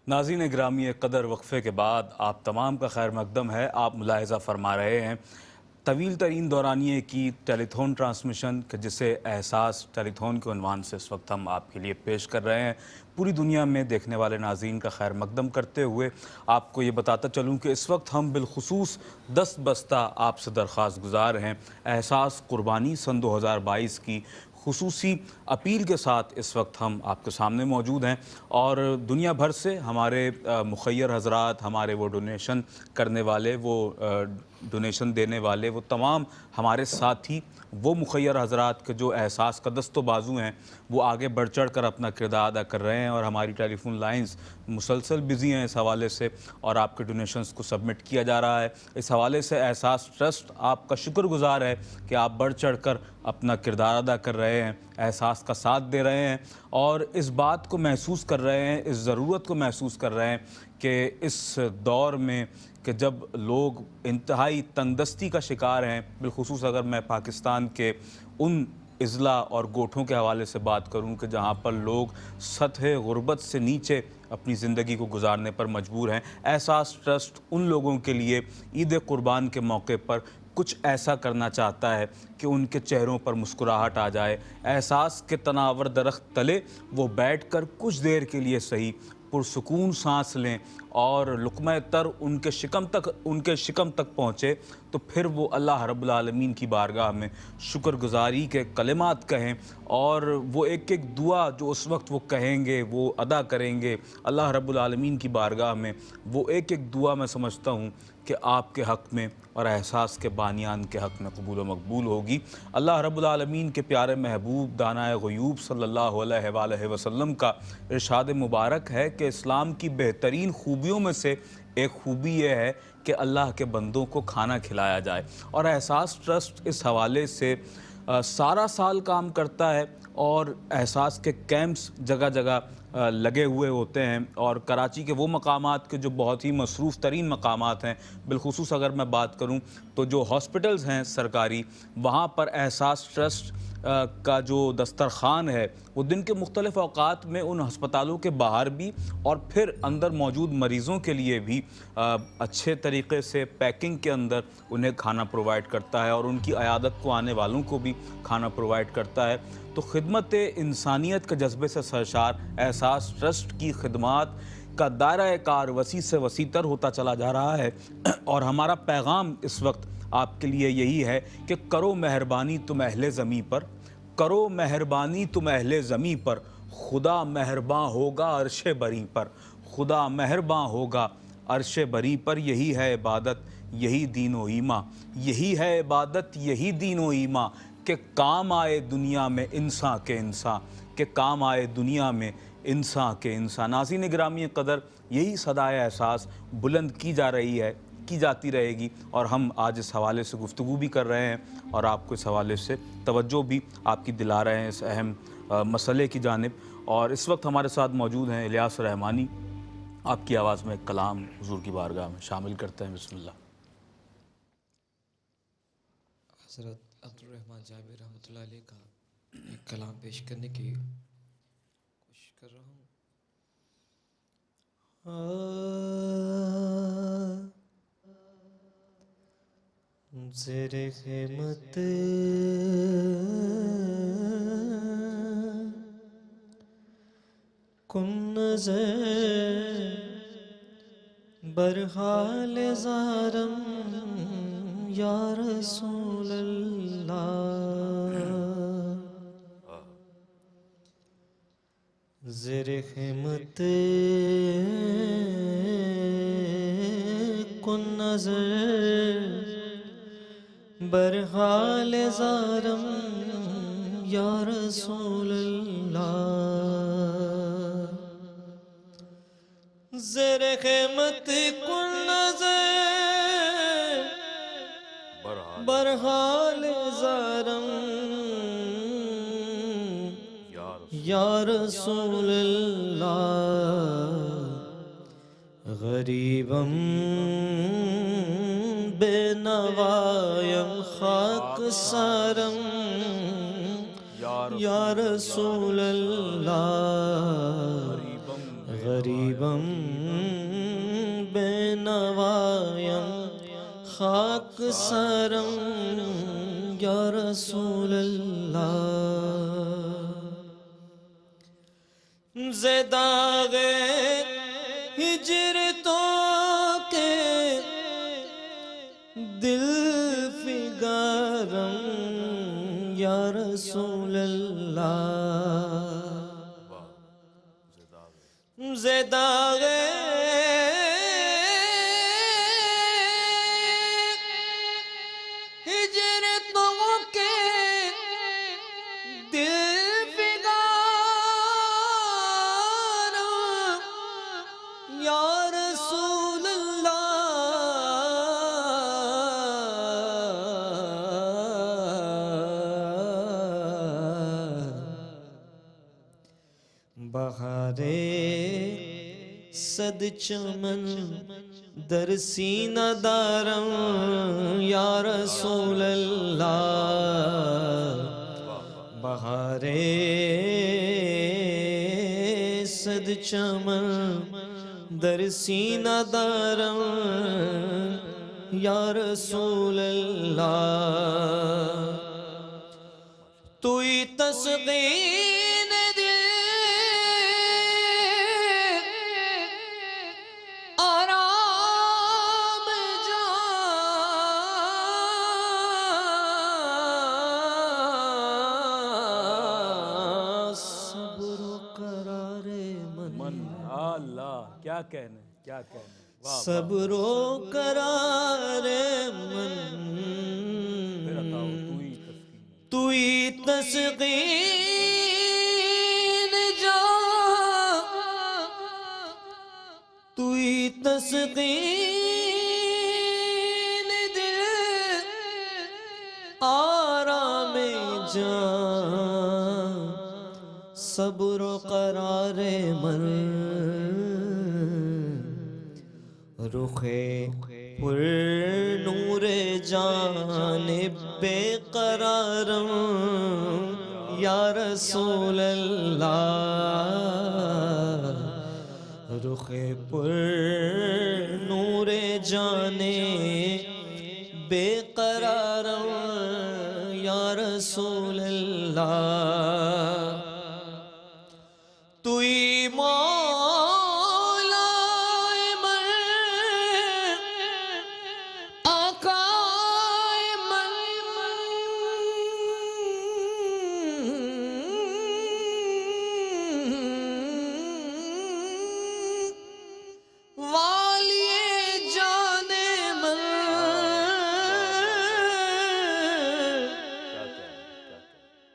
ناظرین گرامی قدر وقفے کے بعد آپ تمام کا خیر مقدم ہے۔ آپ ملاحظہ فرما رہے ہیں طویل ترین دورانیے کی ٹیلی تھون ٹرانسمیشن جسے احساس ٹیلی تھون کے عنوان سے اس وقت ہم آپ کے لیے پیش کر رہے ہیں۔ پوری دنیا میں دیکھنے والے ناظرین کا خیر مقدم کرتے ہوئے آپ کو یہ بتاتا چلوں کہ اس وقت ہم بالخصوص دست بستہ آپ سے درخواست گزار ہیں احساس قربانی سن 2022 کی خصوصی اپیل کے ساتھ اس وقت ہم آپ کے سامنے موجود ہیں، اور دنیا بھر سے ہمارے مخیر حضرات، ہمارے وہ ڈونیشن کرنے والے، وہ ڈونیشن دینے والے، وہ تمام ہمارے ساتھی، وہ مخیر حضرات کے جو احساس کا دست و بازو ہیں، وہ آگے بڑھ چڑھ کر اپنا کردار ادا کر رہے ہیں، اور ہماری ٹیلی فون لائنز مسلسل بزی ہیں اس حوالے سے، اور آپ کے ڈونیشنز کو سبمٹ کیا جا رہا ہے۔ اس حوالے سے احساس ٹرسٹ آپ کا شکر گزار ہے کہ آپ بڑھ چڑھ کر اپنا کردار ادا کر رہے ہیں، احساس کا ساتھ دے رہے ہیں، اور اس بات کو محسوس کر رہے ہیں، اس ضرورت کو محسوس کر رہے ہیں کہ اس دور میں کہ جب لوگ انتہائی تنگدستی کا شکار ہیں، بالخصوص اگر میں پاکستان کے ان اضلاع اور گوٹھوں کے حوالے سے بات کروں کہ جہاں پر لوگ سطح غربت سے نیچے اپنی زندگی کو گزارنے پر مجبور ہیں، احساس ٹرسٹ ان لوگوں کے لیے عید قربان کے موقع پر کچھ ایسا کرنا چاہتا ہے کہ ان کے چہروں پر مسکراہٹ آ جائے۔ احساس کے تناور درخت تلے وہ بیٹھ کر کچھ دیر کے لیے صحیح پرسکون سانس لیں، اور لقمہ تر ان کے شکم تک پہنچے تو پھر وہ اللہ رب العالمین کی بارگاہ میں شکر گزاری کے کلمات کہیں، اور وہ ایک ایک دعا جو اس وقت وہ کہیں گے، وہ ادا کریں گے اللہ رب العالمین کی بارگاہ میں، وہ ایک ایک دعا میں سمجھتا ہوں کہ آپ کے حق میں اور احساس کے بانیان کے حق میں قبول و مقبول ہوگی۔ اللہ رب العالمین کے پیارے محبوب دانائے غیوب صلی اللہ علیہ وآلہ وسلم کا ارشاد مبارک ہے کہ اسلام کی بہترین خوبیوں میں سے ایک خوبی یہ ہے کہ اللہ کے بندوں کو کھانا کھلایا جائے، اور احساس ٹرسٹ اس حوالے سے سارا سال کام کرتا ہے، اور احساس کے کیمپس جگہ جگہ لگے ہوئے ہوتے ہیں، اور کراچی کے وہ مقامات کے جو بہت ہی مصروف ترین مقامات ہیں، بالخصوص اگر میں بات کروں تو جو ہاسپٹلز ہیں سرکاری، وہاں پر احساس ٹرسٹ کا جو دسترخوان ہے وہ دن کے مختلف اوقات میں ان ہسپتالوں کے باہر بھی اور پھر اندر موجود مریضوں کے لیے بھی اچھے طریقے سے پیکنگ کے اندر انہیں کھانا پرووائڈ کرتا ہے، اور ان کی عیادت کو آنے والوں کو بھی کھانا پرووائڈ کرتا ہے۔ تو خدمت انسانیت کے جذبے سے سرشار احساس ٹرسٹ کی خدمات کا دائرہ کار وسیع سے وسیع تر ہوتا چلا جا رہا ہے، اور ہمارا پیغام اس وقت آپ کے لیے یہی ہے کہ کرو مہربانی تم اہل زمیں پر، کرو مہربانی تم اہل زمیں پر، خدا مہرباں ہوگا عرش بری پر، خدا مہرباں ہوگا عرش بری پر۔ یہی ہے عبادت، یہی دین و ایمان، یہی ہے عبادت، یہی دین و ایمان، کہ کام آئے دنیا میں انسان کے انسان، کہ کام آئے دنیا میں انسان کے انسان۔ ناظرین گرامی قدر، یہی صدائے احساس بلند کی جا رہی ہے، کی جاتی رہے گی، اور ہم آج اس حوالے سے گفتگو بھی کر رہے ہیں، اور آپ کو اس حوالے سے توجہ بھی آپ کی دلا رہے ہیں اس اہم مسئلے کی جانب۔ اور اس وقت ہمارے ساتھ موجود ہیں الیاس رحمانی، آپ کی آواز میں ایک کلام حضور کی بارگاہ میں شامل کرتے ہیں۔ بسم اللہ۔ حضرت عبدالرحمن جابر رحمۃ اللہ علیہ کا ایک کلام پیش کرنے کی کوشش کر رہا ہوں۔ زیر خدمت کن نظر برحال زارم یا رسول اللہ، زیر خدمت کن نظر برحال زارم یا رسول اللہ، زیر خدمت کن نظر برحال زارم یا رسول اللہ، غریبم بے نوایم خاک سارم یا رسول اللہ، غریبم بے نوایم خاک سرم یا رسول اللہ زداغ ہجر تو کے دل فگارم یا رسول اللہ زداغ ہجر تو کے دل فگارم یا رسول بہارے صد چمن در سینہ دارم یا رسول اللہ بہارے صد چمن در سینہ دارم یا رسول اللہ توئی تسقین دل آرام جان صبر و قرار من اللہ کیا کہنے کیا کہنے صبر و قرار من پھر عطاؤ توئی تسقین جا توئی تسقین دل آرام جان صبر و قرار من رخ پر نور جانب بے قرارم یا رسول اللہ رخ پر نور جانب بے قرارم یا رسول اللہ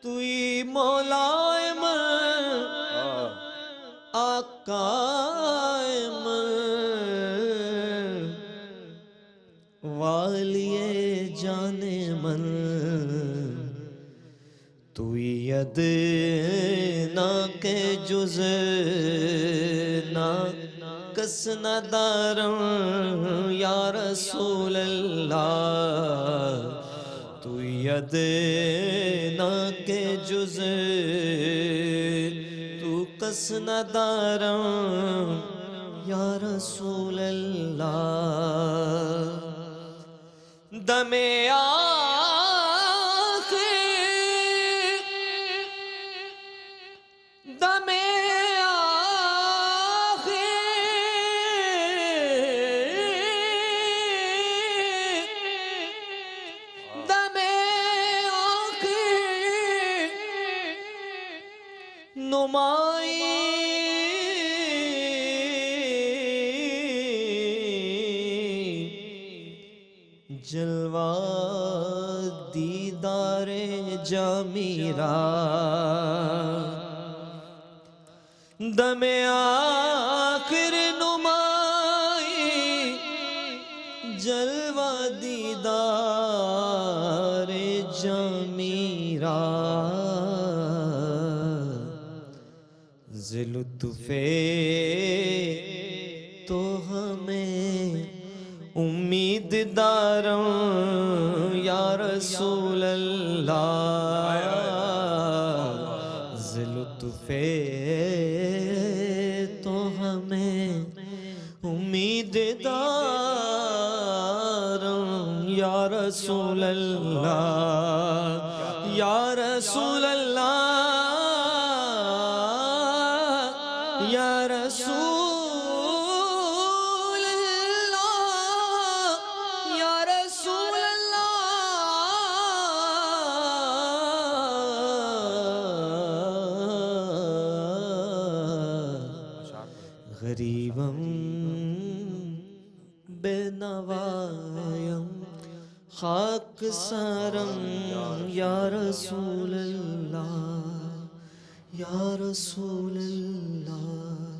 توئی مولا من آقا من والی جان من توئی ادنا کے جز نا کس نہ دارم یا رسول اللہ توئی ادنا کے جز تو کس نہ دارم یا رسول اللہ دم آخر دم جلوہ دیدار جامیرا دم آخر نمائی جلوہ دیدار جامیرا لطف تو ہمیں امید داروں یا رسول اللہ لطف تو ہمیں رسول اللہ یا رسول اللہ یا رسول اللہ غریبم بے نوایم خاک سارم یا رسول اللہ یا رسول اللہ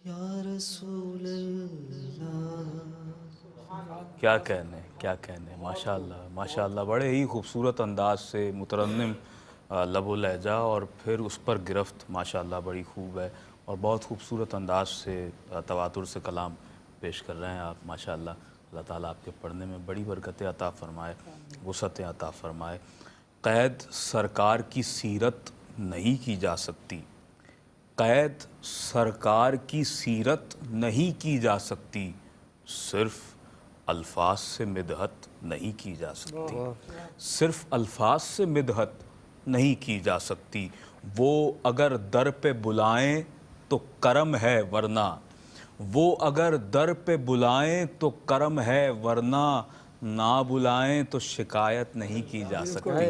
یا رسول اللہ. کیا کہنے ماشاءاللہ بڑے ہی خوبصورت انداز سے مترنم لب و لہجہ اور پھر اس پر گرفت ماشاءاللہ بڑی خوب ہے اور بہت خوبصورت انداز سے تواتر سے کلام پیش کر رہے ہیں آپ ماشاءاللہ. اللہ تعالیٰ آپ کے پڑھنے میں بڑی برکتیں عطا فرمائے، وسعتیں عطا فرمائے. قید سرکار کی سیرت نہیں کی جا سکتی، قید سرکار کی سیرت نہیں کی جا سکتی، صرف الفاظ سے مدحت نہیں کی جا سکتی، صرف الفاظ سے مدحت نہیں کی جا سکتی. وہ اگر در پہ بلائیں تو کرم ہے ورنہ، وہ اگر در پہ بلائیں تو کرم ہے ورنہ، نہ بلائیں تو شکایت نہیں کی جا سکتی.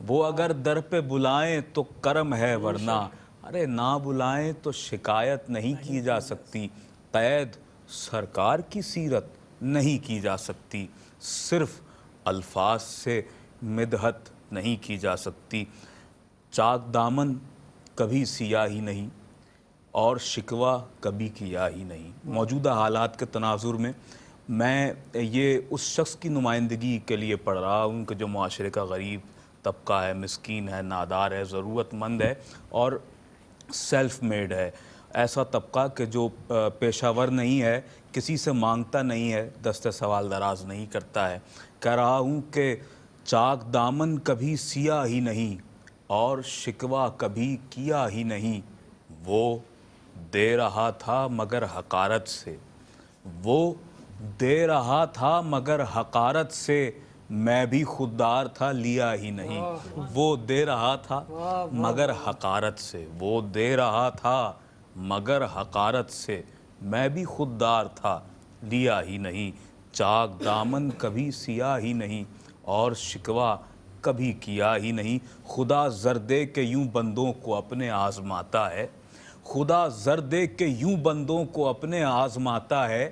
وہ اگر در پہ بلائیں تو کرم ہے ورنہ، ارے نہ بلائیں تو شکایت نہیں کی جا سکتی. قید سرکار کی سیرت نہیں کی جا سکتی، صرف الفاظ سے مدحت نہیں کی جا سکتی. چاک دامن کبھی سیاہ ہی نہیں اور شکوہ کبھی کیا ہی نہیں. موجودہ حالات کے تناظر میں میں یہ اس شخص کی نمائندگی کے لیے پڑھ رہا ہوں کہ جو معاشرے کا غریب طبقہ ہے، مسکین ہے، نادار ہے، ضرورت مند ہے اور سیلف میڈ ہے. ایسا طبقہ کہ جو پیشہ ور نہیں ہے، کسی سے مانگتا نہیں ہے، دست سوال دراز نہیں کرتا ہے. کہہ رہا ہوں کہ چاک دامن کبھی سیاہ ہی نہیں اور شکوہ کبھی کیا ہی نہیں. وہ دے رہا تھا مگر حقارت سے، وہ دے رہا تھا مگر حقارت سے، میں بھی خوددار تھا لیا ہی نہیں. وہ دے رہا تھا مگر حقارت سے، وہ دے رہا تھا مگر حقارت سے، میں بھی خوددار تھا لیا ہی نہیں. چاک دامن کبھی سیاہ ہی نہیں اور شکوہ کبھی کیا ہی نہیں. خدا زر دے کہ یوں بندوں کو اپنے آزماتا ہے، خدا زر دے کہ یوں بندوں کو اپنے آزماتا ہے،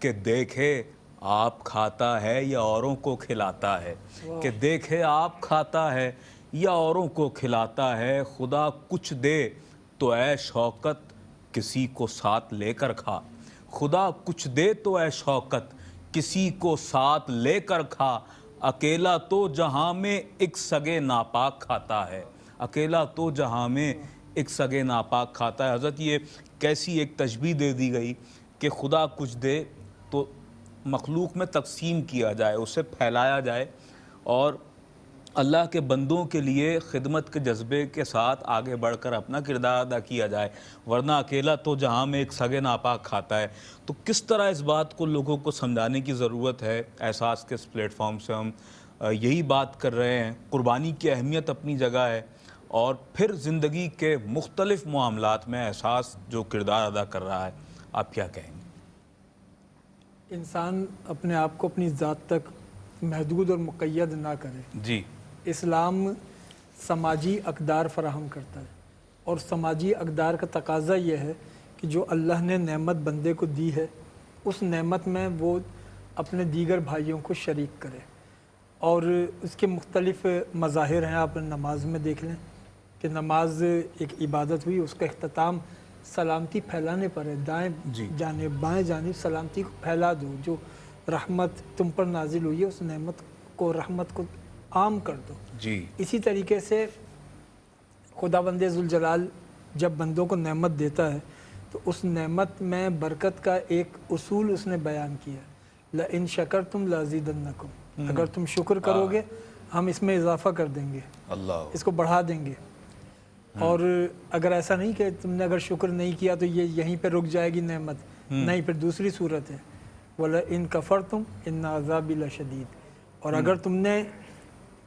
کہ دیکھے آپ کھاتا ہے یا اوروں کو کھلاتا ہے، کہ دیکھے آپ کھاتا ہے یا اوروں کو کھلاتا ہے. خدا کچھ دے تو اے شوکت کسی کو ساتھ لے کر کھا، خدا کچھ دے تو اے شوکت کسی کو ساتھ لے کر کھا. اکیلا تو جہاں میں ایک سگے ناپاک کھاتا ہے، اکیلا تو جہاں میں ایک سگے ناپاک کھاتا ہے. حضرت یہ کیسی ایک تشبیہ دے دی گئی کہ خدا کچھ دے تو مخلوق میں تقسیم کیا جائے، اسے پھیلایا جائے اور اللہ کے بندوں کے لیے خدمت کے جذبے کے ساتھ آگے بڑھ کر اپنا کردار ادا کیا جائے، ورنہ اکیلا تو جہاں میں ایک سگے ناپاک کھاتا ہے. تو کس طرح اس بات کو لوگوں کو سمجھانے کی ضرورت ہے؟ احساس کے اس پلیٹ فارم سے ہم یہی بات کر رہے ہیں. قربانی کی اہمیت اپنی جگہ ہے اور پھر زندگی کے مختلف معاملات میں احساس جو کردار ادا کر رہا ہے. آپ کیا کہیں گے؟ انسان اپنے آپ کو اپنی ذات تک محدود اور مقید نہ کرے. جی. اسلام سماجی اقدار فراہم کرتا ہے اور سماجی اقدار کا تقاضا یہ ہے کہ جو اللہ نے نعمت بندے کو دی ہے اس نعمت میں وہ اپنے دیگر بھائیوں کو شریک کرے. اور اس کے مختلف مظاہر ہیں. آپ نماز میں دیکھ لیں کہ نماز ایک عبادت ہوئی، اس کا اختتام سلامتی پھیلانے پر ہے. دائیں جانب بائیں جانب سلامتی کو پھیلا دو، جو رحمت تم پر نازل ہوئی ہے اس نعمت کو، رحمت کو عام کر دو. جی. اسی طریقے سے خداوند ذوالجلال جب بندوں کو نعمت دیتا ہے تو اس نعمت میں برکت کا ایک اصول اس نے بیان کیا، لَإِن شَكَرْتُمْ لَأَزِيدَنَّكُمْ، اگر تم شکر کرو گے ہم اس میں اضافہ کر دیں گے، اللہ اس کو بڑھا دیں گے. اور اگر ایسا نہیں کہ تم نے اگر شکر نہیں کیا تو یہ یہیں پہ رک جائے گی نعمت، نہیں، پھر دوسری صورت ہے وَلَئِن كَفَرْتُمْ إِنَّ عَذَابِي لَشَدِيدٌ. اور اگر تم نے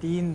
3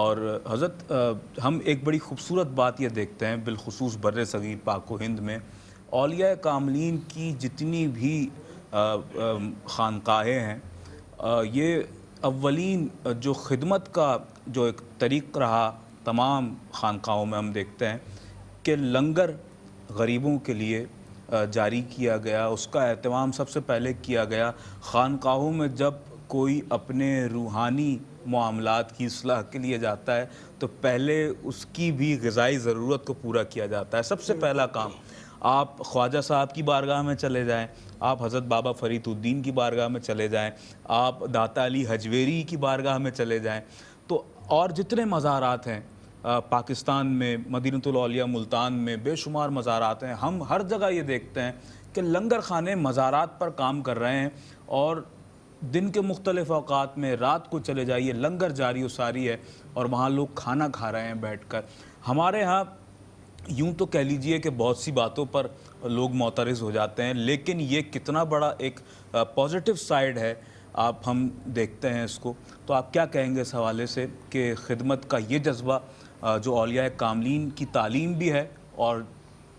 اور حضرت ہم ایک بڑی خوبصورت بات یہ دیکھتے ہیں بالخصوص بر صغیر پاک و ہند میں اولیاء کاملین کی جتنی بھی خانقاہیں ہیں یہ اولین جو خدمت کا جو ایک طریق رہا تمام خانقاہوں میں ہم دیکھتے ہیں کہ لنگر غریبوں کے لیے جاری کیا گیا، اس کا اہتمام سب سے پہلے کیا گیا خانقاہوں میں جب کوئی اپنے روحانی معاملات کی اصلاح کے لیے جاتا ہے تو پہلے اس کی بھی غذائی ضرورت کو پورا کیا جاتا ہے۔ سب سے پہلا کام آپ خواجہ صاحب کی بارگاہ میں چلے جائیں، آپ حضرت بابا فرید الدین کی بارگاہ میں چلے جائیں، آپ داتا علی حجویری کی بارگاہ میں چلے جائیں، تو اور جتنے مزارات ہیں پاکستان میں، مدینۃ الاولیاء ملتان میں بے شمار مزارات ہیں، ہم ہر جگہ یہ دیکھتے ہیں کہ لنگر خانے مزارات پر کام کر رہے ہیں اور دن کے مختلف اوقات میں رات کو چلے جائیے لنگر جاری و ساری ہے اور وہاں لوگ کھانا کھا رہے ہیں بیٹھ کر۔ ہمارے ہاں یوں تو کہہ لیجئے کہ بہت سی باتوں پر لوگ معترض ہو جاتے ہیں، لیکن یہ کتنا بڑا ایک پازیٹیو سائیڈ ہے آپ ہم دیکھتے ہیں اس کو، تو آپ کیا کہیں گے اس حوالے سے کہ خدمت کا یہ جذبہ جو اولیاء کاملین کی تعلیم بھی ہے اور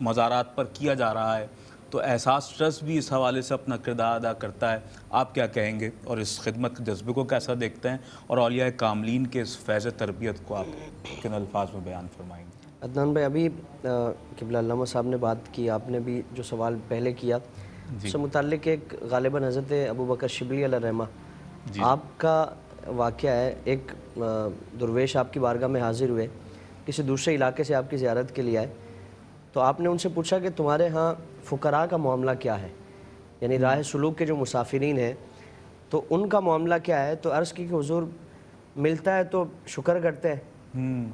مزارات پر کیا جا رہا ہے، تو احساس ٹرسٹ بھی اس حوالے سے اپنا کردار ادا کرتا ہے، آپ کیا کہیں گے اور اس خدمت کے جذبے کو کیسا دیکھتے ہیں اور اولیاء کاملین کے اس فیض تربیت کو آپ کن الفاظ میں بیان فرمائیں گے؟ عدنان بھائی، ابھی قبلہ علامہ صاحب نے بات کی، آپ نے بھی جو سوال پہلے کیا اس سے متعلق ایک غالباً حضرت ابو بکر شبلی علیہ رحمہ آپ کا واقعہ ہے، ایک درویش آپ کی بارگاہ میں حاضر ہوئے، کسی دوسرے علاقے سے آپ کی زیارت کے لیے آئے، تو آپ نے ان سے پوچھا کہ تمہارے ہاں فقراء کا معاملہ کیا ہے، یعنی راہ سلوک کے جو مسافرین ہیں تو ان کا معاملہ کیا ہے؟ تو عرض کی کہ حضور ملتا ہے تو شکر کرتے ہیں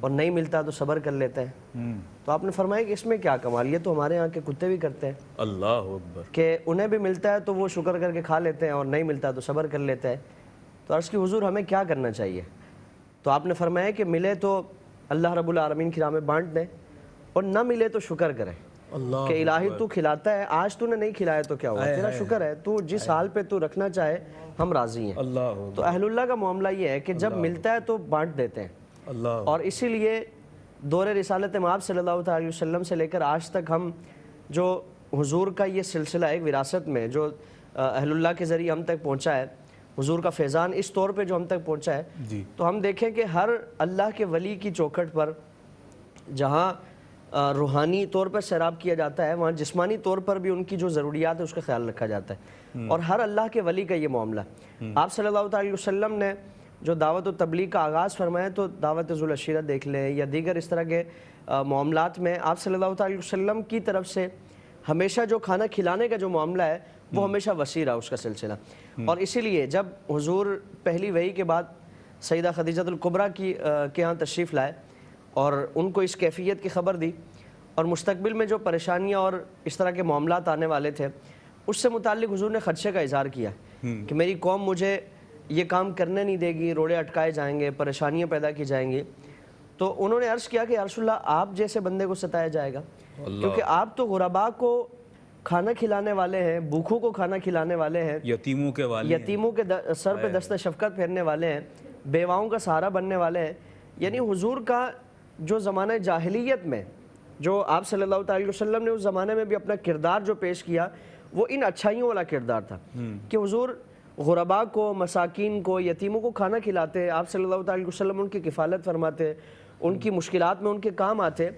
اور نہیں ملتا تو صبر کر لیتے ہیں۔ تو آپ نے فرمایا کہ اس میں کیا کمال، یہ تو ہمارے ہاں کے کتے بھی کرتے ہیں، اللہ اکبر، کہ انہیں بھی ملتا ہے تو وہ شکر کر کے کھا لیتے ہیں اور نہیں ملتا تو صبر کر لیتے ہیں۔ تو عرض کی حضور ہمیں کیا کرنا چاہیے؟ تو آپ نے فرمایا کہ ملے تو اللہ رب العالمین کی راہ میں بانٹ دیں اور نہ ملے تو شکر کریں کہ الہی تو کھلاتا ہے، آج تو نے نہیں کھلایا تو کیا ہوا، تیرا شکر ہے، تو جس حال پہ تو رکھنا چاہے ہم راضی ہیں۔ تو اہل اللہ کا معاملہ یہ ہے کہ جب ملتا ہے تو بانٹ دیتے ہیں، اور اسی لیے دور رسالت مآب صلی اللہ علیہ وسلم سے لے کر آج تک ہم جو حضور کا یہ سلسلہ ایک وراثت میں جو اہل اللہ کے ذریعے ہم تک پہنچا ہے، حضور کا فیضان اس طور پہ جو ہم تک پہنچا ہے، تو ہم دیکھیں کہ ہر اللہ کے ولی کی چوکھٹ پر جہاں روحانی طور پر سیراب کیا جاتا ہے، وہاں جسمانی طور پر بھی ان کی جو ضروریات ہے اس کا خیال رکھا جاتا ہے، اور ہر اللہ کے ولی کا یہ معاملہ۔ آپ صلی اللہ علیہ وسلم نے جو دعوت و تبلیغ کا آغاز فرمایا تو دعوت ذو العشیرہ دیکھ لیں یا دیگر اس طرح کے معاملات میں آپ صلی اللہ علیہ وسلم کی طرف سے ہمیشہ جو کھانا کھلانے کا جو معاملہ ہے وہ ہمیشہ وسیع رہا اس کا سلسلہ، اور اسی لیے جب حضور پہلی وحی کے بعد سیدہ خدیجہ الکبریٰ کے ہاں تشریف لائے اور ان کو اس کیفیت کی خبر دی، اور مستقبل میں جو پریشانیاں اور اس طرح کے معاملات آنے والے تھے اس سے متعلق حضور نے خدشے کا اظہار کیا کہ میری قوم مجھے یہ کام کرنے نہیں دے گی، روڑے اٹکائے جائیں گے، پریشانیاں پیدا کی جائیں گی۔ تو انہوں نے عرض کیا کہ یا رسول اللہ آپ جیسے بندے کو ستایا جائے گا، کیونکہ آپ تو غرباء کو کھانا کھلانے والے ہیں، بھوکھوں کو کھانا کھلانے والے ہیں، یتیموں کے والے، یتیموں کے سر پہ دست شفقت پھیرنے والے ہیں، بیواؤں کا سہارا بننے والے ہیں۔ یعنی حضور کا جو زمانہ جاہلیت میں جو آپ صلی اللہ علیہ وسلم نے اس زمانے میں بھی اپنا کردار جو پیش کیا وہ ان اچھائیوں والا کردار تھا کہ حضور غرباء کو، مساکین کو، یتیموں کو کھانا کھلاتے، آپ صلی اللہ علیہ وسلم ان کی کفالت فرماتے، ان کی مشکلات میں ان کے کام آتے۔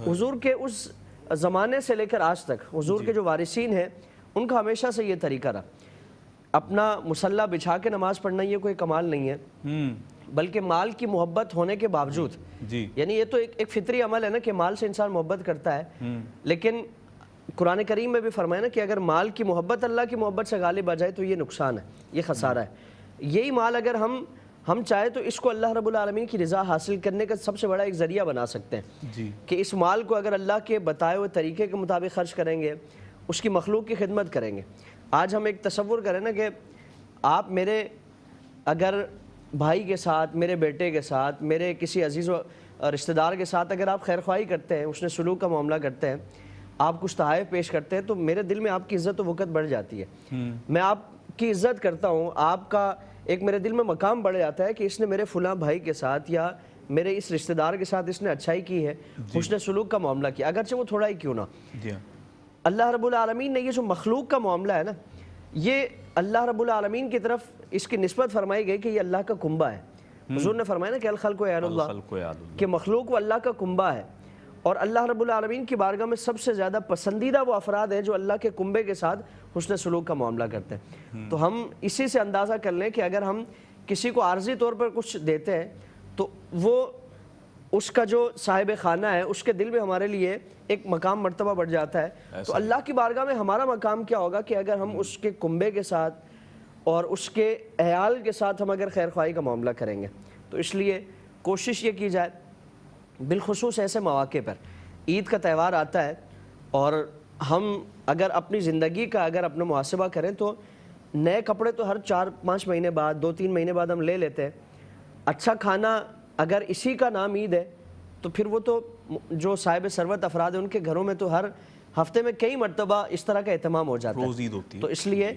حضور کے اس زمانے سے لے کر آج تک حضور کے جو وارثین ہیں ان کا ہمیشہ سے یہ طریقہ رہا، اپنا مصلی بچھا کے نماز پڑھنا یہ کوئی کمال نہیں ہے، بلکہ مال کی محبت ہونے کے باوجود، یعنی یہ تو ایک فطری عمل ہے نا کہ مال سے انسان محبت کرتا ہے، لیکن قرآن کریم میں بھی فرمایا نا کہ اگر مال کی محبت اللہ کی محبت سے غالب آ جائے تو یہ نقصان ہے، یہ خسارہ ہے۔ یہی مال اگر ہم چاہے تو اس کو اللہ رب العالمین کی رضا حاصل کرنے کا سب سے بڑا ایک ذریعہ بنا سکتے ہیں کہ اس مال کو اگر اللہ کے بتائے ہوئے طریقے کے مطابق خرچ کریں گے، اس کی مخلوق کی خدمت کریں گے۔ آج ہم ایک تصور کریں نا کہ آپ میرے اگر بھائی کے ساتھ، میرے بیٹے کے ساتھ، میرے کسی عزیز و رشتہ دار کے ساتھ اگر آپ خیر خواہی کرتے ہیں، اس نے سلوک کا معاملہ کرتے ہیں، آپ کچھ تحائف پیش کرتے ہیں، تو میرے دل میں آپ کی عزت و وقت بڑھ جاتی ہے، میں آپ کی عزت کرتا ہوں، آپ کا ایک میرے دل میں مقام بڑھ جاتا ہے کہ اس نے میرے فلاں بھائی کے ساتھ یا میرے اس رشتہ دار کے ساتھ اس نے اچھائی کی ہے، حسن سلوک کا معاملہ کیا، اگرچہ وہ تھوڑا ہی کیوں نہ. جی ہاں. اللہ رب العالمین نے یہ جو مخلوق کا معاملہ ہے نا، یہ اللہ رب العالمین کی طرف اس کی نسبت فرمائی گئی کہ یہ اللہ کا کنبہ ہے. حضور نے فرمایا نا کہ الخلق عیال اللہ، الخلق عیال اللہ، کہ مخلوق وہ اللہ کا کنبہ ہے. اور اللہ رب العالمین کی بارگاہ میں سب سے زیادہ پسندیدہ وہ افراد ہیں جو اللہ کے کنبے کے ساتھ حسن سلوک کا معاملہ کرتے ہیں. تو ہم اسی سے اندازہ کر لیں کہ اگر ہم کسی کو عارضی طور پر کچھ دیتے ہیں تو وہ اس کا جو صاحب خانہ ہے اس کے دل میں ہمارے لیے ایک مقام مرتبہ بڑھ جاتا ہے. تو اللہ کی بارگاہ میں ہمارا مقام کیا ہوگا کہ اگر ہم اس کے کنبے کے ساتھ اور اس کے عیال کے ساتھ ہم اگر خیر خواہی کا معاملہ کریں گے. تو اس لیے کوشش یہ کی جائے، بالخصوص ایسے مواقع پر عید کا تہوار آتا ہے اور ہم اگر اپنی زندگی کا اگر اپنا محاسبہ کریں تو نئے کپڑے تو ہر 4-5 مہینے بعد 2-3 مہینے بعد ہم لے لیتے ہیں. اچھا کھانا اگر اسی کا نام عید ہے تو پھر وہ تو جو صاحب ثروت افراد ہیں ان کے گھروں میں تو ہر ہفتے میں کئی مرتبہ اس طرح کا اہتمام ہو جاتا ہے. روز عید ہوتی ہے. تو اس لیے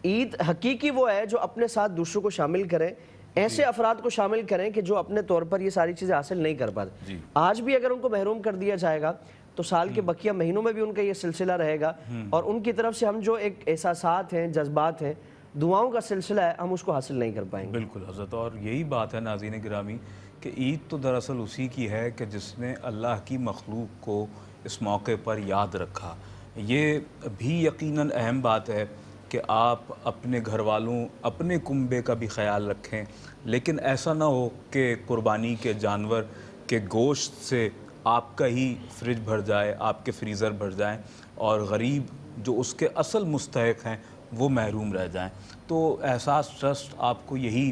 عید حقیقی وہ ہے جو اپنے ساتھ دوسروں کو شامل کریں، ایسے افراد کو شامل کریں کہ جو اپنے طور پر یہ ساری چیزیں حاصل نہیں کر پاتے. آج بھی اگر ان کو محروم کر دیا جائے گا تو سال کے بقیہ مہینوں میں بھی ان کا یہ سلسلہ رہے گا، اور ان کی طرف سے ہم جو ایک احساسات ہیں، جذبات ہیں، دعاؤں کا سلسلہ ہے، ہم اس کو حاصل نہیں کر پائیں گے. بالکل حضرت، اور یہی بات ہے ناظرین گرامی کہ عید تو دراصل اسی کی ہے کہ جس نے اللہ کی مخلوق کو اس موقع پر یاد رکھا. یہ بھی یقیناً اہم بات ہے کہ آپ اپنے گھر والوں، اپنے کنبے کا بھی خیال رکھیں، لیکن ایسا نہ ہو کہ قربانی کے جانور کے گوشت سے آپ کا ہی فریج بھر جائے، آپ کے فریزر بھر جائیں، اور غریب جو اس کے اصل مستحق ہیں وہ محروم رہ جائیں. تو احساس ٹرسٹ آپ کو یہی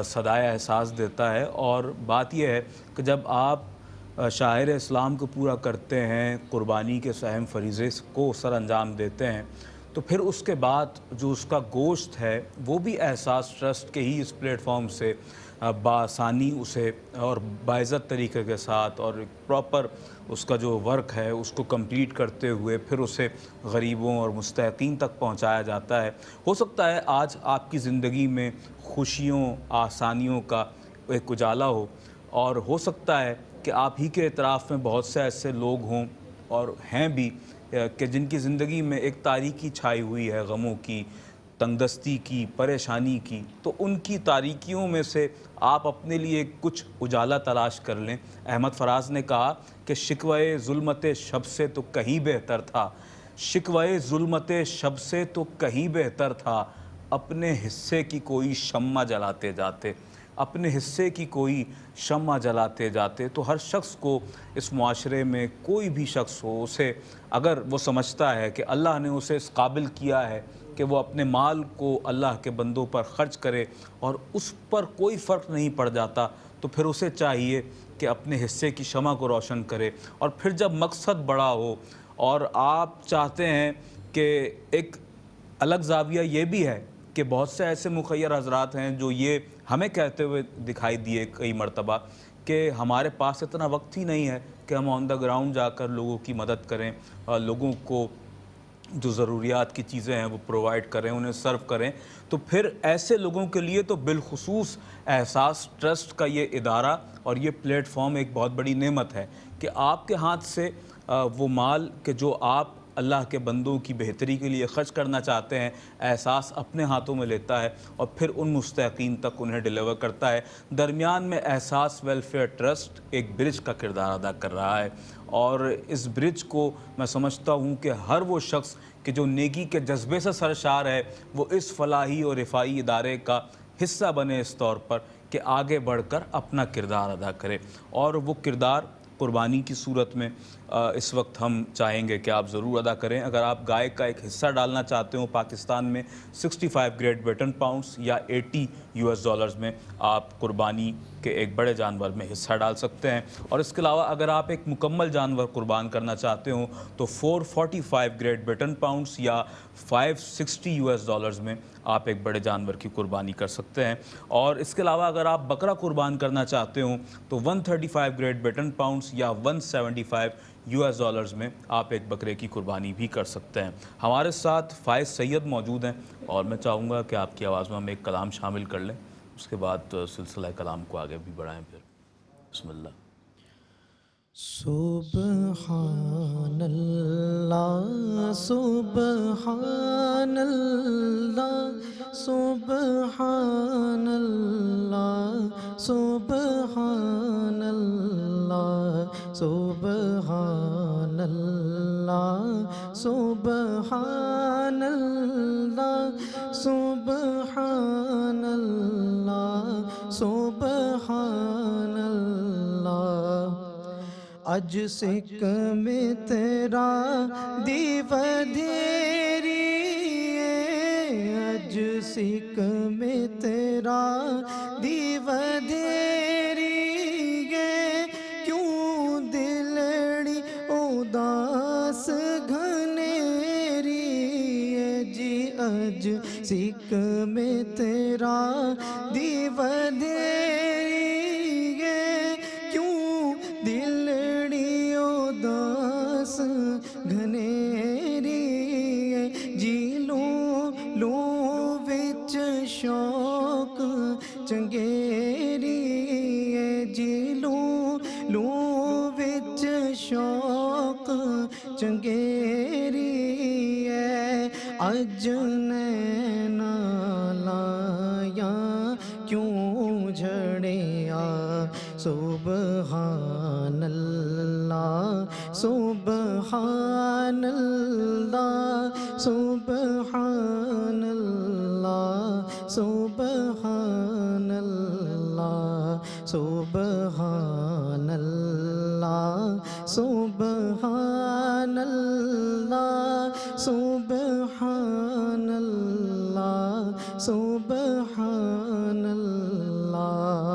صدائے احساس دیتا ہے. اور بات یہ ہے کہ جب آپ شاعر اسلام کو پورا کرتے ہیں، قربانی کے سہم فریضے کو سر انجام دیتے ہیں، تو پھر اس کے بعد جو اس کا گوشت ہے وہ بھی احساس ٹرسٹ کے ہی اس پلیٹ فارم سے بآسانی اسے اور باعزت طریقے کے ساتھ اور پراپر اس کا جو ورک ہے اس کو کمپلیٹ کرتے ہوئے پھر اسے غریبوں اور مستحقین تک پہنچایا جاتا ہے. ہو سکتا ہے آج آپ کی زندگی میں خوشیوں، آسانیوں کا ایک اجالا ہو، اور ہو سکتا ہے کہ آپ ہی کے اطراف میں بہت سے ایسے لوگ ہوں اور ہیں بھی کہ جن کی زندگی میں ایک تاریکی چھائی ہوئی ہے، غموں کی، تنگدستی کی، پریشانی کی. تو ان کی تاریکیوں میں سے آپ اپنے لیے کچھ اجالا تلاش کر لیں. احمد فراز نے کہا کہ شکوہ ظلمت شب سے تو کہیں بہتر تھا، شکوہ ظلمت شب سے تو کہیں بہتر تھا، اپنے حصے کی کوئی شمع جلاتے جاتے، اپنے حصے کی کوئی شمع جلاتے جاتے. تو ہر شخص کو اس معاشرے میں کوئی بھی شخص ہو، اسے اگر وہ سمجھتا ہے کہ اللہ نے اسے اس قابل کیا ہے کہ وہ اپنے مال کو اللہ کے بندوں پر خرچ کرے اور اس پر کوئی فرق نہیں پڑ جاتا، تو پھر اسے چاہیے کہ اپنے حصے کی شمع کو روشن کرے. اور پھر جب مقصد بڑا ہو اور آپ چاہتے ہیں کہ ایک الگ زاویہ یہ بھی ہے کہ بہت سے ایسے مخیر حضرات ہیں جو یہ ہمیں کہتے ہوئے دکھائی دیے کئی مرتبہ کہ ہمارے پاس اتنا وقت ہی نہیں ہے کہ ہم آن دا گراؤنڈ جا کر لوگوں کی مدد کریں، لوگوں کو جو ضروریات کی چیزیں ہیں وہ پرووائڈ کریں، انہیں سرو کریں. تو پھر ایسے لوگوں کے لیے تو بالخصوص احساس ٹرسٹ کا یہ ادارہ اور یہ پلیٹ فارم ایک بہت بڑی نعمت ہے کہ آپ کے ہاتھ سے وہ مال کہ جو آپ اللہ کے بندوں کی بہتری کے لیے خرچ کرنا چاہتے ہیں، احساس اپنے ہاتھوں میں لیتا ہے اور پھر ان مستحقین تک انہیں ڈیلیور کرتا ہے. درمیان میں احساس ویلفیئر ٹرسٹ ایک برج کا کردار ادا کر رہا ہے، اور اس برج کو میں سمجھتا ہوں کہ ہر وہ شخص کہ جو نیکی کے جذبے سے سرشار ہے وہ اس فلاحی اور رفاہی ادارے کا حصہ بنے، اس طور پر کہ آگے بڑھ کر اپنا کردار ادا کرے. اور وہ کردار قربانی کی صورت میں اس وقت ہم چاہیں گے کہ آپ ضرور ادا کریں. اگر آپ گائے کا ایک حصہ ڈالنا چاہتے ہوں پاکستان میں 65 گریٹ بریٹن پاؤنڈز یا $80 میں آپ قربانی کے ایک بڑے جانور میں حصہ ڈال سکتے ہیں. اور اس کے علاوہ اگر آپ ایک مکمل جانور قربان کرنا چاہتے ہوں تو 445 گریٹ بریٹن پاؤنڈز یا $560 میں آپ ایک بڑے جانور کی قربانی کر سکتے ہیں. اور اس کے علاوہ اگر آپ بکرا قربان کرنا چاہتے ہوں تو 135 گریٹ بریٹن پاؤنڈز یا $175 میں آپ ایک بکرے کی قربانی بھی کر سکتے ہیں. ہمارے ساتھ فائز سید موجود ہیں اور میں چاہوں گا کہ آپ کی آواز میں ہم ایک کلام شامل کر لیں، اس کے بعد سلسلہ کلام کو آگے بھی بڑھائیں. پھر بسم اللہ. سبحان اللہ سبحان اللہ سبحان اللہ سبحان اللہ سبحان اللہ سبحان اللہ سبحان اللہ سبحان اللہ. اج سکھ میں تیرا دیو دھیری اج سکھ میں تیرا دیو دھیری کیوں دلڑی اداس گھنیری جی اج سکھ میں تیرا دیو دھیری کیوں دلڑی اداس گھنیری جی لو وچ شوق چنگیری جی لو وچ شوق چنگیری اج نینا لایا کیوں جھڑیا سبحان اللہ سبحان اللہ سبحان اللہ سبحان اللہ سبحان اللہ سبحان اللہ سبحان اللہ سبحان اللہ.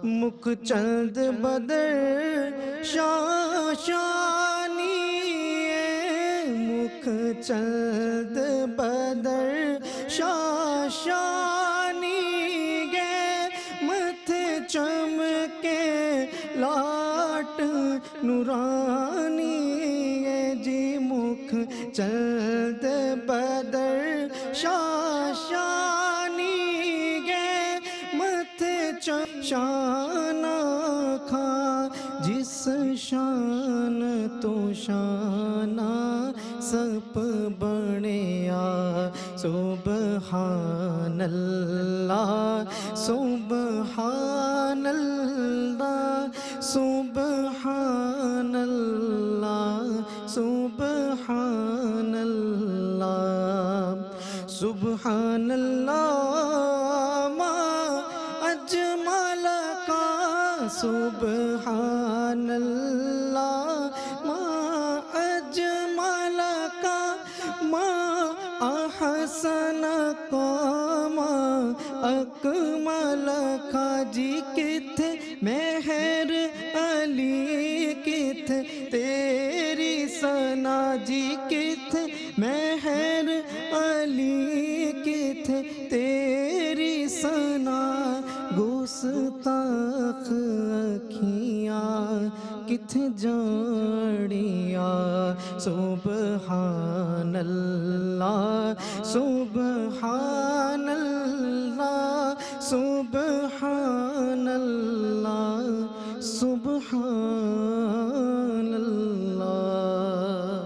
مکھ چند بدر شاشانی مکھ چند بدر شاشانی گے متھے چمکے لاٹ نورانی جی مکھ چند بدر شاشانی گے متھے شان کھا جس شان تو شانہ سپ بنیا سبحان اللہ سبحان اللہ سبحان اللہ سبحان اللہ سبحان اللہ ما اجمل کا سبحان اللہ ما اجمل کا ما احسن کا ما اکمل کا جی کتھے مہر علی کتھے تیری ثنا جی کتھے مہر علی کتھے تیری ثنا گستاخ اکھیاں کتھے جاڑیاں سبحان اللہ سبحان اللہ سبحان اللہ سبحان اللہ.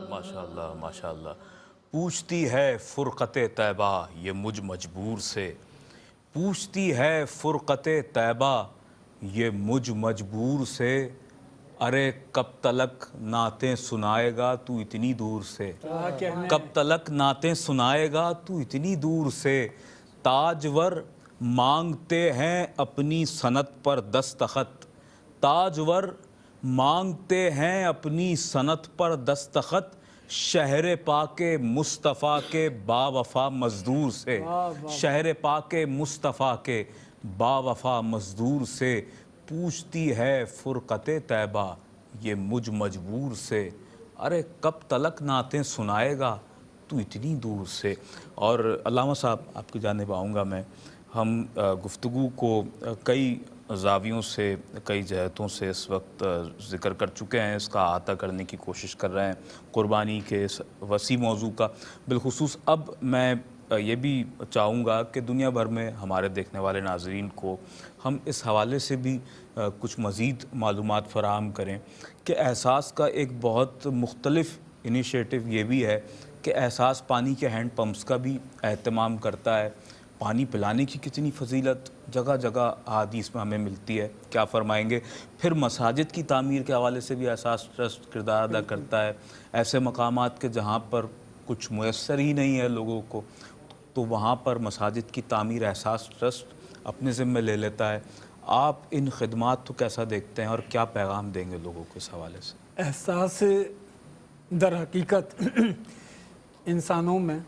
ماشاءاللہ ماشاءاللہ. پوچھتی ہے فرقت طیبہ یہ مجھ مجبور سے پوچھتی ہے فرقت طیبہ یہ مجھ مجبور سے ارے کب تلک نعتیں سنائے گا تو اتنی دور سے کب تلک نعتیں سنائے گا تو اتنی دور سے تاجور مانگتے ہیں اپنی سنت پر دستخط تاجور مانگتے ہیں اپنی سنت پر دستخط شہر پاک مصطفیٰ کے با وفا مزدور سے شہر پاک مصطفیٰ کے با وفا مزدور سے پوچھتی ہے فرقت طیبہ یہ مجھ مجبور سے ارے کب تلک نعتیں سنائے گا تو اتنی دور سے. اور علامہ صاحب آپ کی جانب آؤں گا میں. ہم گفتگو کو کئی زاویوں سے کئی جہتوں سے اس وقت ذکر کر چکے ہیں, اس کا احاطہ کرنے کی کوشش کر رہے ہیں قربانی کے اس وسیع موضوع کا. بالخصوص اب میں یہ بھی چاہوں گا کہ دنیا بھر میں ہمارے دیکھنے والے ناظرین کو ہم اس حوالے سے بھی کچھ مزید معلومات فراہم کریں کہ احساس کا ایک بہت مختلف انیشیٹو یہ بھی ہے کہ احساس پانی کے ہینڈ پمپس کا بھی اہتمام کرتا ہے. پانی پلانے کی کتنی فضیلت جگہ جگہ احادیث میں ہمیں ملتی ہے, کیا فرمائیں گے؟ پھر مساجد کی تعمیر کے حوالے سے بھی احساس ٹرسٹ کردار ادا کرتا ہے. ایسے مقامات کے جہاں پر کچھ میسر ہی نہیں ہے لوگوں کو, تو وہاں پر مساجد کی تعمیر احساس ٹرسٹ اپنے ذمہ لے لیتا ہے. آپ ان خدمات کو کیسا دیکھتے ہیں اور کیا پیغام دیں گے لوگوں کو اس حوالے سے؟ احساس در حقیقت انسانوں میں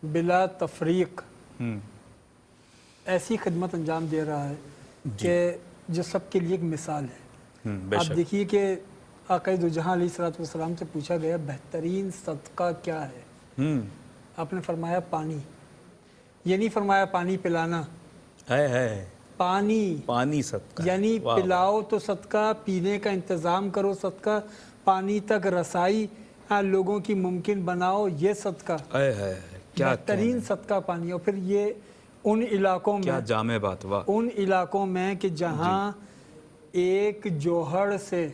بلا تفریق ایسی خدمت انجام دے رہا ہے کہ جو سب کے لیے ایک مثال ہے. آپ دیکھیے کہ آقا دو جہاں علیہ الصلوۃ والسلام سے پوچھا گیا بہترین صدقہ کیا ہے, آپ نے فرمایا پانی. یہ نہیں فرمایا پانی پلانا, پانی صدقہ یعنی پلاؤ تو صدقہ, پینے کا انتظام کرو صدقہ, پانی تک رسائی لوگوں کی ممکن بناؤ یہ صدقہ. بہترین صدقہ پانی. اور پھر یہ ان علاقوں میں, کیا جامع بات, ان علاقوں میں کہ جہاں ایک جوہر سے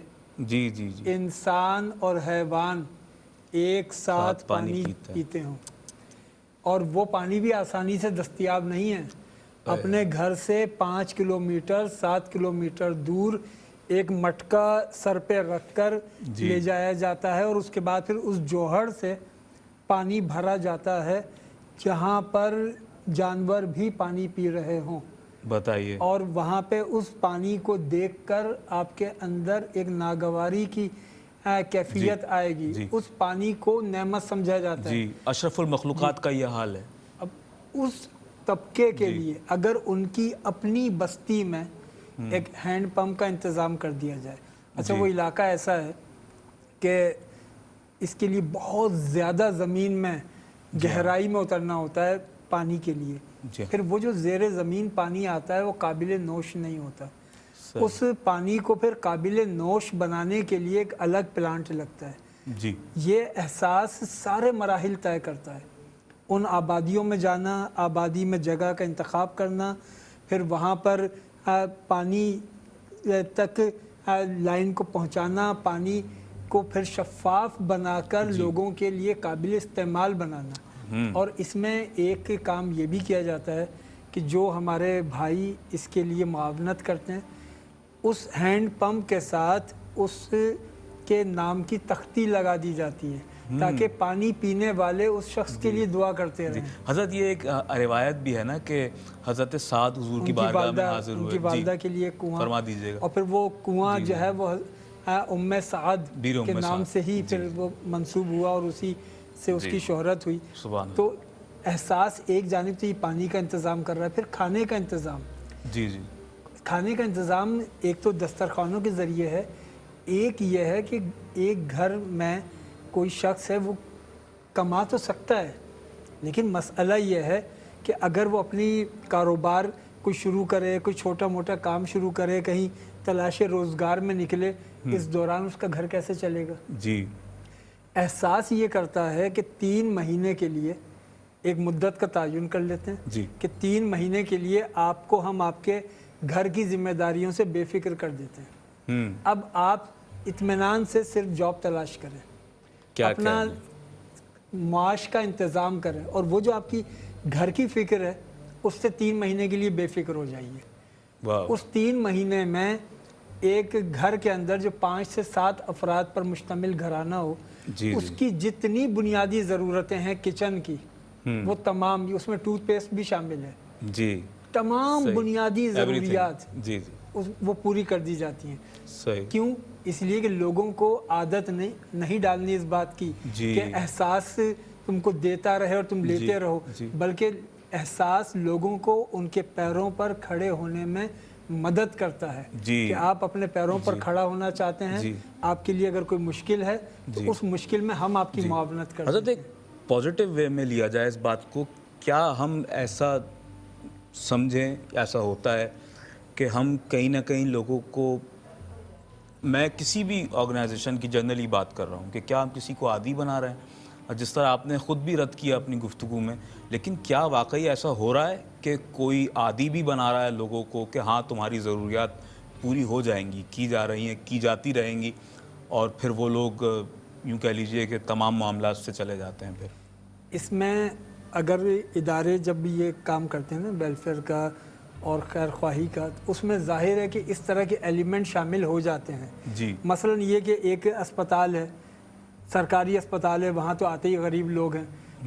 انسان اور حیوان ایک ساتھ پانی پیتے ہوں, اور وہ پانی بھی آسانی سے دستیاب نہیں ہے. اپنے گھر سے 5 کلومیٹر 7 کلومیٹر دور ایک مٹکا سر پہ رکھ کر لے جایا جاتا ہے, اور اس کے بعد پھر اس جوہر سے پانی بھرا جاتا ہے جہاں پر جانور بھی پانی پی رہے ہوں. بتائیے. اور وہاں پہ اس پانی کو دیکھ کر آپ کے اندر ایک ناگواری کی کیفیت آئے گی. اس پانی کو نعمت سمجھا جاتا ہے. اشرف المخلوقات کا یہ حال ہے. اب اس طبقے کے لیے اگر ان کی اپنی بستی میں ایک ہینڈ پمپ کا انتظام کر دیا جائے. اچھا وہ علاقہ ایسا ہے کہ اس کے لیے بہت زیادہ زمین میں گہرائی میں اترنا ہوتا ہے پانی کے لیے. پھر وہ جو زیر زمین پانی آتا ہے وہ قابل نوش نہیں ہوتا. اس پانی کو پھر قابل نوش بنانے کے لیے ایک الگ پلانٹ لگتا ہے. یہ احساس سارے مراحل طے کرتا ہے. ان آبادیوں میں جانا, آبادی میں جگہ کا انتخاب کرنا, پھر وہاں پر پانی تک لائن کو پہنچانا, پانی کو پھر شفاف بنا کر لوگوں کے لیے قابل استعمال بنانا. اور اس میں ایک کام یہ بھی کیا جاتا ہے کہ جو ہمارے بھائی اس کے لیے معاونت کرتے ہیں, اس ہینڈ پمپ کے ساتھ اس کے نام کی تختی لگا دی جاتی ہے تاکہ پانی پینے والے اس شخص کے لیے دعا کرتے رہیں. حضرت یہ ایک روایت بھی ہے نا کہ حضرت سعد حضور کی بارگاہ میں حاضر ہوئے, ان کی والدہ کے لیے کنواں, فرما دیجئے گا. اور پھر وہ کنواں جو ہے وہ ام سعد کے نام سے ہی پھر وہ منسوب ہوا اور اسی سے اس کی شہرت ہوئی. تو احساس ایک جانب سے پانی کا انتظام کر رہا ہے, پھر کھانے کا انتظام. کھانے کا انتظام ایک تو دسترخوانوں کے ذریعے ہے, ایک یہ ہے کہ ایک گھر میں کوئی شخص ہے وہ کما تو سکتا ہے, لیکن مسئلہ یہ ہے کہ اگر وہ اپنی کاروبار کوئی شروع کرے, کوئی چھوٹا موٹا کام شروع کرے, کہیں تلاش روزگار میں نکلے, اس دوران اس کا گھر کیسے چلے گا؟ احساس یہ کرتا ہے کہ 3 مہینے کے لیے ایک مدت کا تعین کر لیتے ہیں کہ 3 مہینے کے لیے آپ کو ہم آپ کے گھر کی ذمہ داریوں سے بے فکر کر دیتے ہیں. اب آپ اطمینان سے صرف جاب تلاش کریں, اپنا معاش کا انتظام کریں, اور وہ جو آپ کی گھر کی فکر ہے اس سے 3 مہینے کے لیے بے فکر ہو جائیے. اس 3 مہینے میں ایک گھر کے اندر جو 5 سے 7 افراد پر مشتمل گھرانہ ہو, اس کی جتنی بنیادی ضرورتیں ہیں کچن کی وہ تمام, اس میں ٹوتھ پیسٹ بھی شامل ہے, تمام بنیادی ضروریات وہ پوری کر دی جاتی ہیں. کیوں؟ اس لیے کہ لوگوں کو عادت نہیں ڈالنی اس بات کی کہ احساس تم کو دیتا رہے اور تم لیتے رہو, بلکہ احساس لوگوں کو ان کے پیروں پر کھڑے ہونے میں مدد کرتا ہے کہ آپ اپنے پیروں پر کھڑا ہونا چاہتے ہیں, آپ کے لیے اگر کوئی مشکل ہے تو اس مشکل میں ہم آپ کی معاونت کرتے ہیں. حضرت ایک پازیٹیو وے میں لیا جائے اس بات کو, کیا ہم ایسا سمجھیں, ایسا ہوتا ہے کہ ہم کہیں نہ کہیں لوگوں کو, میں کسی بھی آرگنائزیشن کی جنرلی بات کر رہا ہوں, کہ کیا ہم کسی کو عادی بنا رہے ہیں؟ جس طرح آپ نے خود بھی رد کیا اپنی گفتگو میں، لیکن کیا واقعی ایسا ہو رہا ہے کہ کوئی عادی بھی بنا رہا ہے لوگوں کو کہ ہاں تمہاری ضروریات پوری ہو جائیں گی، کی جا رہی ہیں، کی جاتی رہیں گی، اور پھر وہ لوگ یوں کہہ لیجئے کہ تمام معاملات سے چلے جاتے ہیں پھر؟ اس میں اگر ادارے جب بھی یہ کام کرتے ہیں نا ویلفیئر کا اور خیر خواہی کا، اس میں ظاہر ہے کہ اس طرح کے ایلیمنٹ شامل ہو جاتے ہیں. جی مثلا یہ کہ ایک اسپتال ہے، سرکاری اسپتال ہے، وہاں تو آتے ہی غریب لوگ ہیں،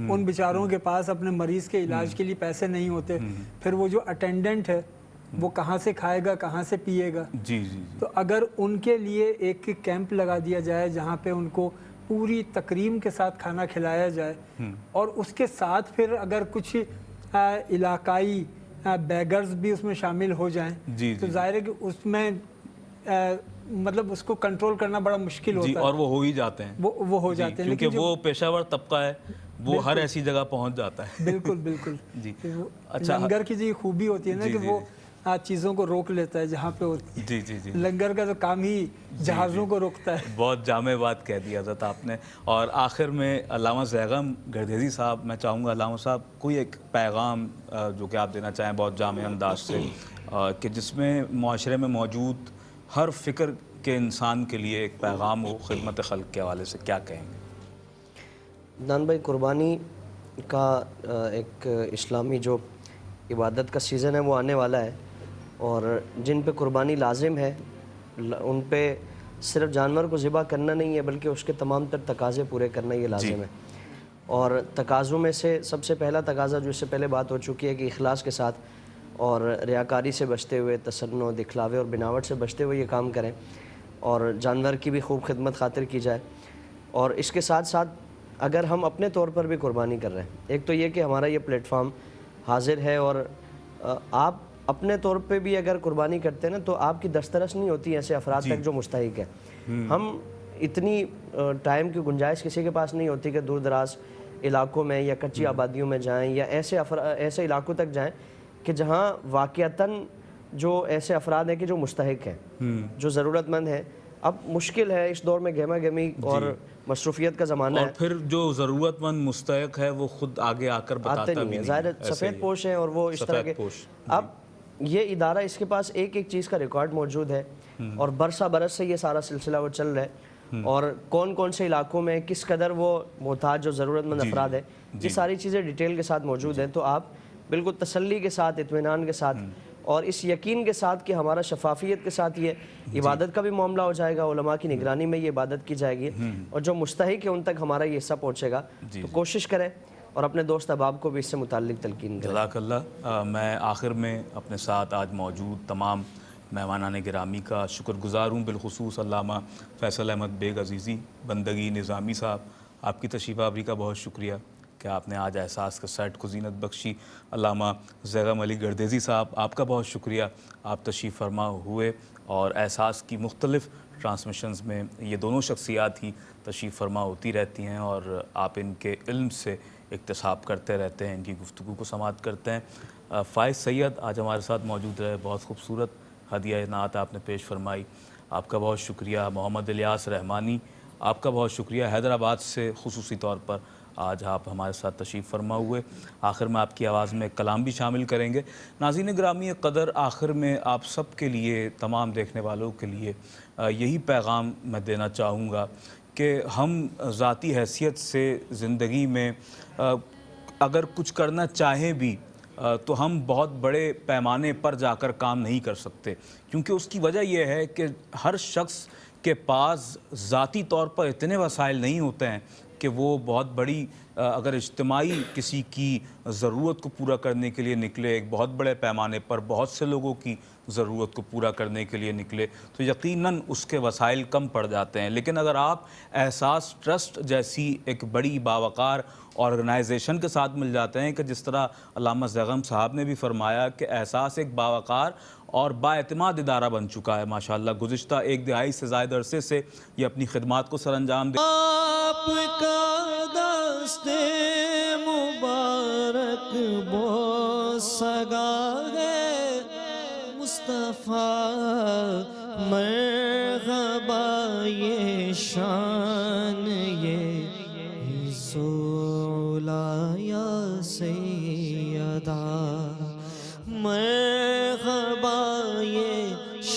ان بیچاروں کے پاس اپنے مریض کے علاج کے لیے پیسے نہیں ہوتے، پھر وہ جو اٹینڈنٹ ہے وہ کہاں سے کھائے گا، کہاں سے پیے گا. جی جی جی تو اگر ان کے لیے ایک کیمپ لگا دیا جائے جہاں پہ ان کو پوری تکریم کے ساتھ کھانا کھلایا جائے، اور اس کے ساتھ پھر اگر کچھ علاقائی بیگرز بھی اس میں شامل ہو جائیں جی تو ظاہر ہے کہ اس میں مطلب اس کو کنٹرول کرنا بڑا مشکل جی، ہوتا ہے. اور وہ ہو ہی جاتے ہیں وہ ہو جاتے ہیں، کیونکہ لیکن وہ پیشہ ور طبقہ ہے، وہ ہر ایسی جگہ پہنچ جاتا ہے. بالکل بالکل جی وہ اچھا، لنگر کی جو خوبی ہوتی ہے نا جی کہ جی وہ چیزوں کو روک لیتا ہے جہاں پہ ہوتی ہے. جی جی جی لنگر کا تو کام ہی جہازوں کو روکتا ہے. بہت جامع بات کہہ دی حضرت آپ نے. اور آخر میں علامہ زیغم گردیزی صاحب، میں چاہوں گا علامہ صاحب کوئی ایک پیغام جو کہ آپ دینا چاہیں بہت جامع انداز سے، کہ جس میں معاشرے میں موجود ہر فکر کے انسان کے لیے ایک پیغام ہو خدمت خلق کے حوالے سے، کیا کہیں گے؟ نان بھائی، قربانی کا ایک اسلامی جو عبادت کا سیزن ہے وہ آنے والا ہے، اور جن پہ قربانی لازم ہے ان پہ صرف جانور کو ذبح کرنا نہیں ہے بلکہ اس کے تمام تر تقاضے پورے کرنا یہ لازم ہے. اور تقاضوں میں سے سب سے پہلا تقاضا جو اس سے پہلے بات ہو چکی ہے کہ اخلاص کے ساتھ اور ریاکاری سے بچتے ہوئے، تصنع، دکھلاوے اور بناوٹ سے بچتے ہوئے یہ کام کریں، اور جانور کی بھی خوب خدمت خاطر کی جائے. اور اس کے ساتھ ساتھ اگر ہم اپنے طور پر بھی قربانی کر رہے ہیں، ایک تو یہ کہ ہمارا یہ پلیٹ فارم حاضر ہے، اور آپ اپنے طور پہ بھی اگر قربانی کرتے ہیں نا تو آپ کی دسترس نہیں ہوتی ایسے افراد تک جو مستحق ہیں. ہم اتنی ٹائم کی گنجائش کسی کے پاس نہیں ہوتی کہ دور دراز علاقوں میں یا کچی آبادیوں میں جائیں یا ایسے علاقوں تک جائیں کہ جہاں واقعتاً جو ایسے افراد ہیں کہ جو مستحق ہیں، جو ضرورت مند ہیں. اب مشکل ہے اس دور میں، گہما گہمی اور مصروفیت کا زمانہ ہے، اور پھر جو ضرورت مند مستحق ہے وہ خود آگے آ کر بتاتا آتے بھی نہیں ہیں. نہیں ظاہر ہے. سفید پوش ہیں اور وہ اس طرح کے. اب یہ ادارہ، اس کے پاس ایک ایک چیز کا ریکارڈ موجود ہے، اور برسہ برس سے یہ سارا سلسلہ وہ چل رہا ہے، اور کون کون سے علاقوں میں کس قدر وہ محتاج جو ضرورت مند افراد ہیں، یہ ساری چیزیں ڈیٹیل کے ساتھ موجود ہیں. تو آپ بالکل تسلی کے ساتھ، اطمینان کے ساتھ اور اس یقین کے ساتھ کہ ہمارا شفافیت کے ساتھ یہ عبادت کا بھی معاملہ ہو جائے گا، علماء کی نگرانی میں یہ عبادت کی جائے گی، اور جو مستحق ہے ان تک ہمارا یہ حصہ پہنچے گا. تو کوشش کریں اور اپنے دوست احباب کو بھی اس سے متعلق تلقین کریں. جزاک اللہ. میں آخر میں اپنے ساتھ آج موجود تمام مہمانان گرامی کا شکر گزار ہوں، بالخصوص علامہ فیصل احمد بیگ عزیزی، بندگی نظامی صاحب، آپ کی تشریف آوری کا بہت شکریہ کہ آپ نے آج احساس کے سیٹ کو زینت بخشی. علامہ زیغم علی گردیزی صاحب، آپ کا بہت شکریہ، آپ تشریف فرما ہوئے، اور احساس کی مختلف ٹرانسمیشنز میں یہ دونوں شخصیات ہی تشریف فرما ہوتی رہتی ہیں، اور آپ ان کے علم سے اکتساب کرتے رہتے ہیں، ان کی گفتگو کو سماعت کرتے ہیں. فائز سید آج ہمارے ساتھ موجود رہے، بہت خوبصورت ہدیہ نعت آپ نے پیش فرمائی، آپ کا بہت شکریہ. محمد الیاس رحمانی، آپ کا بہت شکریہ، حیدرآباد سے خصوصی طور پر آج آپ ہمارے ساتھ تشریف فرما ہوئے. آخر میں آپ کی آواز میں کلام بھی شامل کریں گے. ناظرین گرامی قدر، آخر میں آپ سب کے لیے، تمام دیکھنے والوں کے لیے یہی پیغام میں دینا چاہوں گا کہ ہم ذاتی حیثیت سے زندگی میں اگر کچھ کرنا چاہیں بھی تو ہم بہت بڑے پیمانے پر جا کر کام نہیں کر سکتے، کیونکہ اس کی وجہ یہ ہے کہ ہر شخص کے پاس ذاتی طور پر اتنے وسائل نہیں ہوتے ہیں کہ وہ بہت بڑی اگر اجتماعی کسی کی ضرورت کو پورا کرنے کے لیے نکلے، ایک بہت بڑے پیمانے پر بہت سے لوگوں کی ضرورت کو پورا کرنے کے لیے نکلے، تو یقیناً اس کے وسائل کم پڑ جاتے ہیں. لیکن اگر آپ احساس ٹرسٹ جیسی ایک بڑی باوقار آرگنائزیشن کے ساتھ مل جاتے ہیں، کہ جس طرح علامہ زیغم صاحب نے بھی فرمایا کہ احساس ایک باوقار اور بااعتماد ادارہ بن چکا ہے ماشاءاللہ، گزشتہ 1 دہائی سے زائد عرصے سے یہ اپنی خدمات کو سر انجام دے. آپ کا دست مبارک بہت سگا ہے مصطفیٰ، مرحبا یہ شان یہ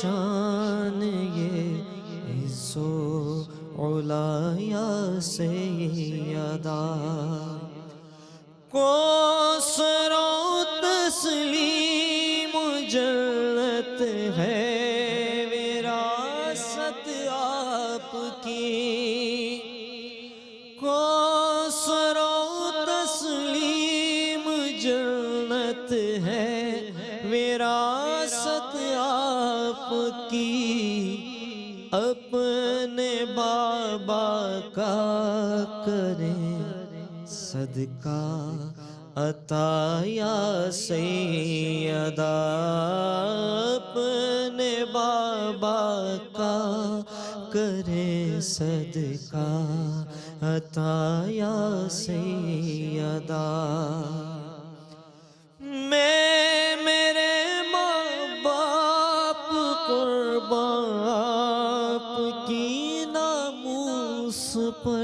شان یہ عز و علا یا سیدا کوثر و تسلیم جنت ہے وراثت آپ کی کوثر و تسلیم جنت ہے وراثت آپ کی اپنے بابا کا کریں صدقہ عطا یا سیدہ اپنے بابا کا کریں صدقہ عطا یا سیدہ میں میرے ماں باپ قربان آپ کی ناموس پر